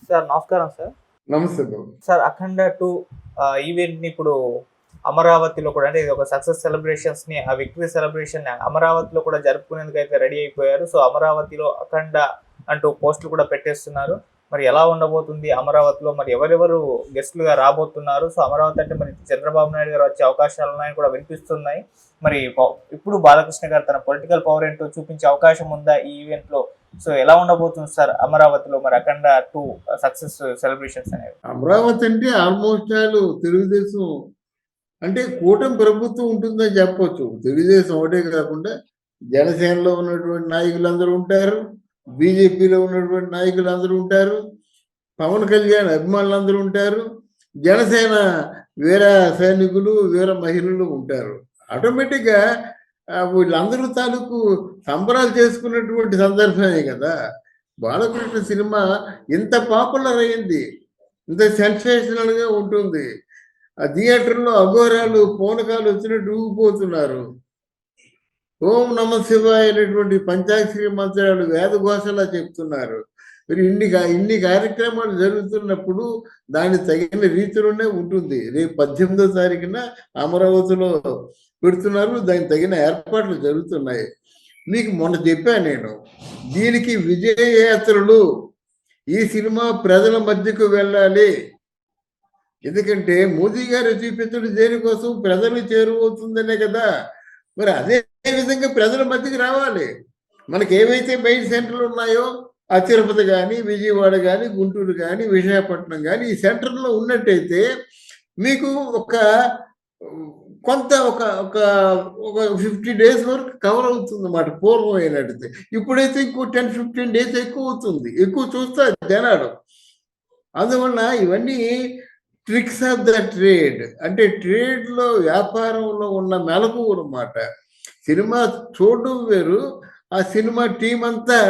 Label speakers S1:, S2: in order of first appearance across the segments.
S1: Sir నమస్కారం sir.
S2: నమస్తే బాబు.
S1: Sir 'అఖండ 2' ఈవెంట్‌ని ఇప్పుడు అమరావతిలో కూడా అంటే ఇది ఒక సక్సెస్ సెలబ్రేషన్స్‌ని ఆ విక్టరీ సెలబ్రేషన్‌ని అమరావతిలో కూడా జరుపుకునేందుకైతే రెడీ అయిపోయారు. సో, అమరావతిలో 'అఖండ' అంటూ పోస్టులు కూడా పెట్టేస్తున్నారు. మరి ఎలా ఉండబోతుంది అమరావతిలో? మరి ఎవరెవరు గెస్ట్‌లుగా రాబోతున్నారు? సో, అమరావతి అంటే మరి చంద్రబాబు నాయుడు గారు వచ్చే అవకాశాలున్నాయని కూడా వినిపిస్తున్నాయి. మరి ఇప్పుడు బాలకృష్ణ గారు తన పొలిటికల్ పవర్ ఏంటో చూపించే అవకాశం ఉందా ఈ ఈవెంట్‌లో? సో, ఎలా ఉండబోతుంది సార్ అమరావతిలో మరి 'అఖండ 2' సక్సెస్ సెలబ్రేషన్స్ అనేవి?
S2: అమరావతి అంటే ఆల్మోస్ట్ ఆల్ తెలుగుదేశం అంటే కూటమి ప్రభుత్వం ఉంటుందని చెప్పొచ్చు. తెలుగుదేశం ఒకటే కాకుండా జనసేనలో ఉన్నటువంటి నాయకులందరూ ఉంటారు, బీజేపీలో ఉన్నటువంటి నాయకులందరూ ఉంటారు, పవన్ కళ్యాణ్ అభిమానులందరూ ఉంటారు, జనసేన వీర సైనికులు, వీర మహిళలు ఉంటారు. ఆటోమేటిక్గా వీళ్ళందరూ తాలూకు సంబరాలు చేసుకున్నటువంటి సందర్భమే కదా. బాలకృష్ణ సినిమా ఇంత పాపులర్ అయింది, ఇంత సెన్సేషనల్గా ఉంటుంది. ఆ థియేటర్లో అఘోరాలు పూనకాలు వచ్చినట్టు ఊగిపోతున్నారు. ఓం నమ శివాయ అనేటువంటి పంచాక్షరి మంత్రాలు వేదఘోషలా చెప్తున్నారు. మరి ఇన్ని కార్యక్రమాలు జరుగుతున్నప్పుడు దాని తగిన రీతిలోనే ఉంటుంది. రేపు 18వ తారీఖున అమరావతిలో పెడుతున్నారు, దానికి తగిన ఏర్పాట్లు జరుగుతున్నాయి. మీకు మొన్న చెప్పాను నేను, దీనికి విజయయాత్రలు, ఈ సినిమా ప్రజల మధ్యకు వెళ్ళాలి. ఎందుకంటే మోదీ గారు చూపించడం దేనికోసం ప్రజలు చేరువవుతుందనే కదా. మరి అదే విధంగా ప్రజల మధ్యకి రావాలి. మనకి ఏవైతే మెయిన్ సెంటర్లు ఉన్నాయో ఆ తిరుపతి కానీ, విజయవాడ కానీ, గుంటూరు కానీ, విశాఖపట్నం కానీ ఈ సెంటర్లో ఉన్నట్టయితే మీకు కొంత ఒక ఒక ఒక 50 days వరకు కవర్ అవుతుంది అన్నమాట పూర్వం అయినట్టయితే. ఇప్పుడైతే ఇంకో 10-15 days ఎక్కువ అవుతుంది, ఎక్కువ చూస్తారు జనాలు. అందువల్ల ఇవన్నీ ట్రిక్స్ ఆఫ్ ద ట్రేడ్, అంటే ట్రేడ్లో వ్యాపారంలో ఉన్న మెలకువలు అన్నమాట. సినిమా చూడడం వేరు, ఆ సినిమా టీం అంతా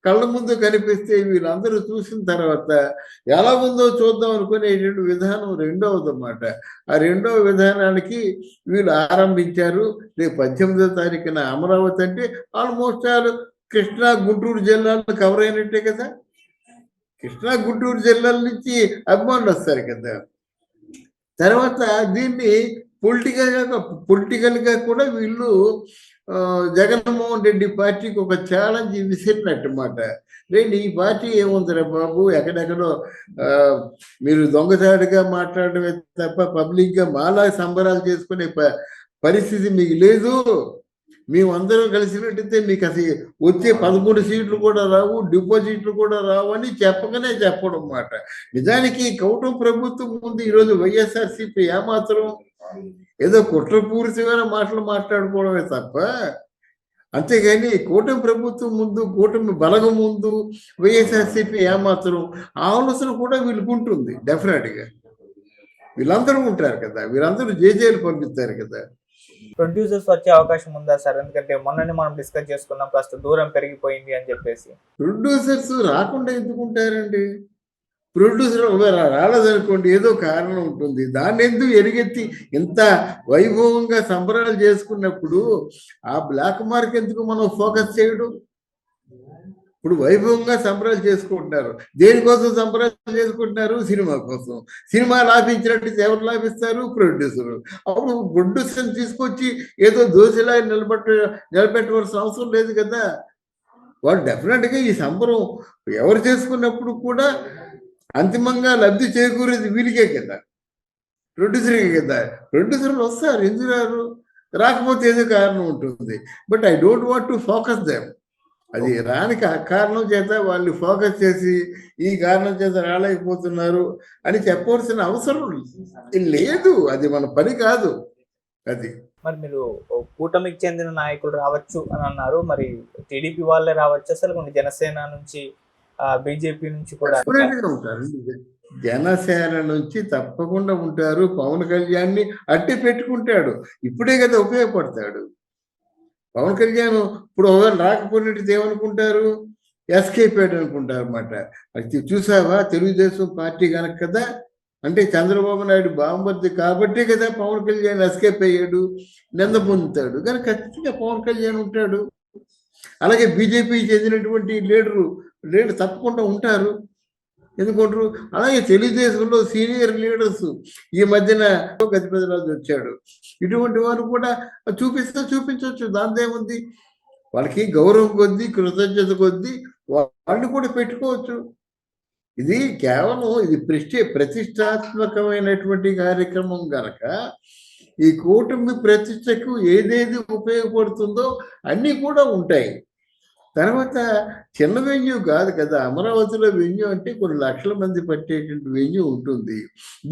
S2: కళ్ళ ముందు కనిపిస్తే వీళ్ళందరూ చూసిన తర్వాత ఎలా ఉందో చూద్దాం అనుకునేటువంటి విధానం రెండవది అన్నమాట. ఆ రెండవ విధానానికి వీళ్ళు ఆరంభించారు. రేపు 18వ తారీఖున అమరావతి అంటే ఆల్మోస్ట్ ఆల్ కృష్ణా గుంటూరు జిల్లాలో కవర్ అయినట్టే కదా. కృష్ణా గుంటూరు జిల్లాల నుంచి అభిమానులు వస్తారు కదా. తర్వాత దీన్ని పొలిటికల్గా కూడా వీళ్ళు జగన్మోహన్ రెడ్డి పార్టీకి ఒక ఛాలెంజ్ విసిరినట్టుమాట. రేండి ఈ పార్టీ ఏముందిరా బాబు, ఎక్కడెక్కడో మీరు దొంగచాటుగా మాట్లాడమే తప్ప పబ్లిక్గా మాలా సంబరాలు చేసుకునే పరిస్థితి మీకు లేదు. మేమందరం కలిసినట్టయితే మీకు అసలు వచ్చే 11 సీట్లు కూడా రావు, డిపాజిట్లు కూడా రావు అని చెప్పకనే చెప్పడం మాట. నిజానికి కూటమి ప్రభుత్వం ముందు ఈరోజు వైఎస్ఆర్సీపీ ఏమాత్రం ఏదో కుట్రపూరితమైన మాటలు మాట్లాడుకోవడమే తప్ప, అంతేగాని కూటమి ప్రభుత్వం ముందు, కూటమి బలగం ముందు వైఎస్ఆర్సీపీ ఏమాత్రం ఆలోచన కూడా వీళ్ళకు ఉంటుంది. డెఫినెట్గా వీళ్ళందరూ ఉంటారు కదా, వీళ్ళందరూ జేజేలు పంపిస్తారు కదా.
S1: ప్రొడ్యూసర్స్ వచ్చే అవకాశం ఉందా సార్? ఎందుకంటే మొన్ననే మనం డిస్కస్ చేసుకున్నాం, కాస్త దూరం పెరిగిపోయింది అని చెప్పేసి.
S2: ప్రొడ్యూసర్స్ రాకుండా ఎందుకుంటారండి? ప్రొడ్యూసర్ రాలేదనుకోండి, ఏదో కారణం ఉంటుంది. దాన్ని ఎందుకు ఎరిగెత్తి ఇంత వైభవంగా సంబరాలు చేసుకున్నప్పుడు ఆ బ్లాక్ మార్క్ ఎందుకు మనం ఫోకస్ చేయడం? ఇప్పుడు వైభవంగా సంబరాలు చేసుకుంటున్నారు, దేనికోసం సంబరాలు చేసుకుంటున్నారు? సినిమా కోసం. సినిమా లాభించినట్టు ఎవరు లాభిస్తారు? ప్రొడ్యూసర్. అప్పుడు ప్రొడ్యూసర్ని తీసుకొచ్చి ఏదో దోశలా నిలబెట్టవలసిన అవసరం లేదు కదా. వాళ్ళు డెఫినెట్గా ఈ సంబరం ఎవరు చేసుకున్నప్పుడు కూడా అంతిమంగా లబ్ధి చేకూరేది వీళ్ళకే కదా, ప్రొడ్యూసర్కే కదా. ప్రొడ్యూసర్లు వస్తారు, ఎందుకు రారు? రాకపోతే ఏదో కారణం ఉంటుంది. But I don't want to focus them. అది రానికి ఆ కారణం చేత వాళ్ళు ఫోకస్ చేసి ఈ కారణం చేత రాలేకపోతున్నారు అని చెప్పవలసిన అవసరం లేదు. అది మన పని కాదు అది.
S1: మరి మీరు కూటమికి చెందిన నాయకులు రావచ్చు అని అన్నారు, మరి టీడీపీ వాళ్ళే రావచ్చు అసలు కొన్ని జనసేన నుంచి, బీజేపీ నుంచి కూడా
S2: ఉంటారు. జనసేన నుంచి తప్పకుండా ఉంటారు. పవన్ కళ్యాణ్ని అట్టి పెట్టుకుంటాడు, ఇప్పుడే కదా ఉపయోగపడతాడు. పవన్ కళ్యాణ్ ఇప్పుడు ఒకవేళ రాకపోయినట్టు ఏమనుకుంటారు? ఎస్కేప్ అయ్యాడు అనుకుంటారు అన్నమాట. అది చూసావా, తెలుగుదేశం పార్టీ కనుక కదా, అంటే చంద్రబాబు నాయుడు బాంబర్ది కాబట్టే కదా పవన్ కళ్యాణ్ ఎస్కేప్ అయ్యాడు, నింద పొందుతాడు. కానీ ఖచ్చితంగా పవన్ కళ్యాణ్ ఉంటాడు. అలాగే బీజేపీ చెందినటువంటి లీడర్ తప్పకుండా ఉంటారు. ఎందుకుంటారు? అలాగే తెలుగుదేశంలో సీనియర్ లీడర్స్ ఈ మధ్యన గజపతిరాజు వచ్చాడు. ఇటువంటి వారు కూడా చూపించవచ్చు. దాంతో ఏముంది? వాళ్ళకి గౌరవం కొద్దీ, కృతజ్ఞత కొద్దీ వాళ్ళు కూడా పెట్టుకోవచ్చు. ఇది కేవలం ఇది ప్రతిష్టాత్మకమైనటువంటి కార్యక్రమం గనక ఈ కూటమి ప్రతిష్టకు ఏదేది ఉపయోగపడుతుందో అన్నీ కూడా ఉంటాయి. తర్వాత చిన్న వెన్యూ కాదు కదా, అమరావతిలో వెన్యూ అంటే కొన్ని లక్షల మంది పట్టేటువంటి వెన్యూ ఉంటుంది.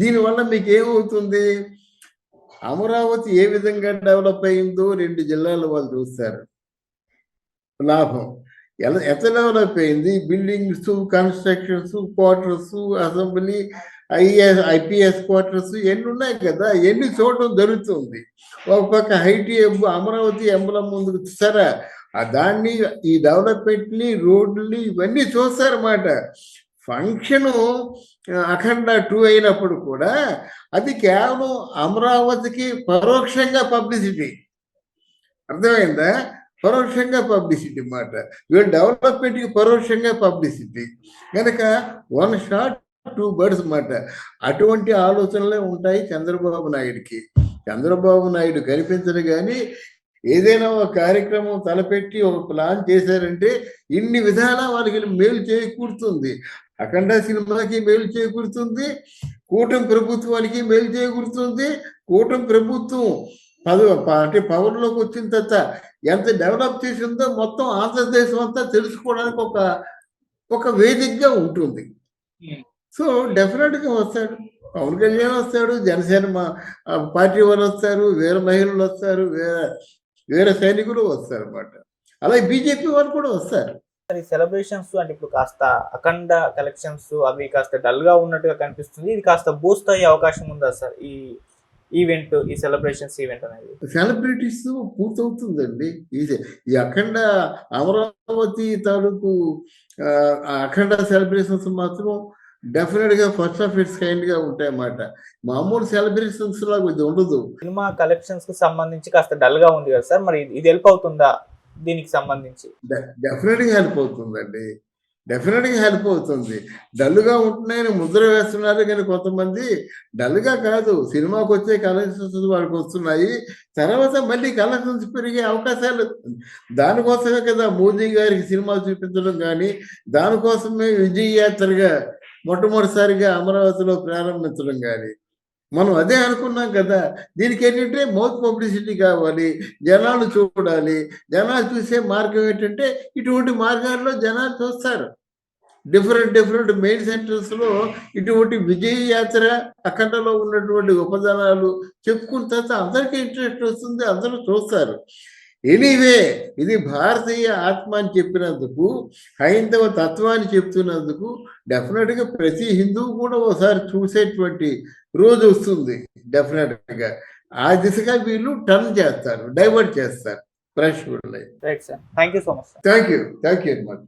S2: దీనివల్ల మీకు ఏమవుతుంది? అమరావతి ఏ విధంగా డెవలప్ అయిందో 2 జిల్లాల వాళ్ళు చూస్తారు. లాభం ఎంత డెవలప్ అయింది? Buildings, constructions, quarters, assembly, IPS quarters ఎన్ని ఉన్నాయి కదా, ఎన్ని చూడటం జరుగుతుంది. ఒక పక్క అమరావతి ఎంబలం ముందుకు చూసారా, దాన్ని ఈ డెవలప్మెంట్ని, రోడ్లని ఇవన్నీ చూస్తారన్నమాట. ఫంక్షను అఖండ 2 అయినప్పుడు కూడా అది కేవలం అమరావతికి పరోక్షంగా పబ్లిసిటీ. అర్థమైందా? పరోక్షంగా పబ్లిసిటీ మాట. వీళ్ళు డెవలప్మెంట్కి పరోక్షంగా పబ్లిసిటీ కనుక 1 shot 2 birds మాట. అటువంటి ఆలోచనలే ఉంటాయి చంద్రబాబు నాయుడికి. చంద్రబాబు నాయుడు కనిపించరు కానీ ఏదైనా ఒక కార్యక్రమం తలపెట్టి ఒక ప్లాన్ చేశారంటే ఇన్ని విధాలా వాళ్ళకి మేలు చేకూరుతుంది. అఖండ సినిమాకి మేలు చేకూరుతుంది, కూటమి ప్రభుత్వానికి మేలు చేకూరుతుంది. కూటమి ప్రభుత్వం అంటే పవర్లోకి వచ్చిన తర్వాత ఎంత డెవలప్ చేసిందో మొత్తం ఆంధ్రదేశం అంతా తెలుసుకోవడానికి ఒక వేదికగా ఉంటుంది. సో డెఫినెట్గా వస్తాడు పవన్ కళ్యాణ్, వస్తాడు జనసేన పార్టీ వాళ్ళు వస్తారు, వేరే మహిళలు వస్తారు, వేరే సైనికులు వస్తారు అన్నమాట. అలాగే బీజేపీ వాళ్ళు కూడా వస్తారు.
S1: సెలబ్రేషన్స్ అంటే ఇప్పుడు కాస్త అఖండ కలెక్షన్స్ అవి కాస్త డల్ గా ఉన్నట్టుగా కనిపిస్తుంది. ఇది కాస్త బూస్ట్ అయ్యే అవకాశం ఉందా సార్ ఈ ఈవెంట్, ఈ సెలబ్రేషన్స్ ఈవెంట్ అనేది?
S2: సెలబ్రిటీస్ పూర్తవుతుందండి. ఈ అఖండ అమరావతి తాలూకు అఖండ సెలబ్రేషన్స్ మాత్రం డెఫినెట్ గా ఫస్ట్ ఆఫ్ ఇట్స్ కైండ్ గా ఉంటాయి అన్నమాట. మామూలు సెలబ్రేషన్స్ లాగా ఇది ఉండదు.
S1: సినిమా కలెక్షన్స్ కి సంబంధించి కాస్త డల్ గా ఉంది కదా సార్, మరి ఇది హెల్ప్ అవుతుందా దీనికి సంబంధించి?
S2: డెఫినెట్ గా హెల్ప్ అవుతుందండి. డెఫినెట్ గా హెల్ప్ అవుతుంది. డల్గా ఉంటున్నాయని ముద్ర వేస్తున్నారు కానీ కొంతమంది డల్గా కాదు, సినిమాకి వచ్చే కలెక్షన్స్ వాళ్ళకి వస్తున్నాయి. తర్వాత మళ్ళీ కలెక్షన్స్ పెరిగే అవకాశాలు, దానికోసమే కదా మోదీ గారికి సినిమా చూపించడం కానీ, దానికోసమే విజయ యాత్రగా మొట్టమొదటిసారిగా అమరావతిలో ప్రారంభించడం కానీ మనం అదే అనుకున్నాం కదా. దీనికి ఏంటంటే మౌత్ పబ్లిసిటీ కావాలి, జనాలు చూడాలి. జనాలు చూసే మార్గం ఏంటంటే ఇటువంటి మార్గాల్లో జనాలు చూస్తారు. డిఫరెంట్ మెయిన్ సెంటర్స్లో ఇటువంటి విజయ యాత్ర అఖండలో ఉన్నటువంటి ఉపజనాలు చెప్పుకున్న తర్వాత అందరికీ ఇంట్రెస్ట్ వస్తుంది, అందరూ చూస్తారు. ఎనీవే ఇది భారతీయ ఆత్మ అని చెప్పినందుకు, హైందవ తత్వాన్ని చెప్తున్నందుకు డెఫినెట్గా ప్రతి హిందువు కూడా ఒకసారి చూసేటువంటి రోజు వస్తుంది. డెఫినెట్గా ఆ దిశగా వీళ్ళు టర్న్ చేస్తారు, డైవర్ట్ చేస్తారు ప్రేక్షకులు.
S1: Right sir, thank you so much.
S2: Thank you very much.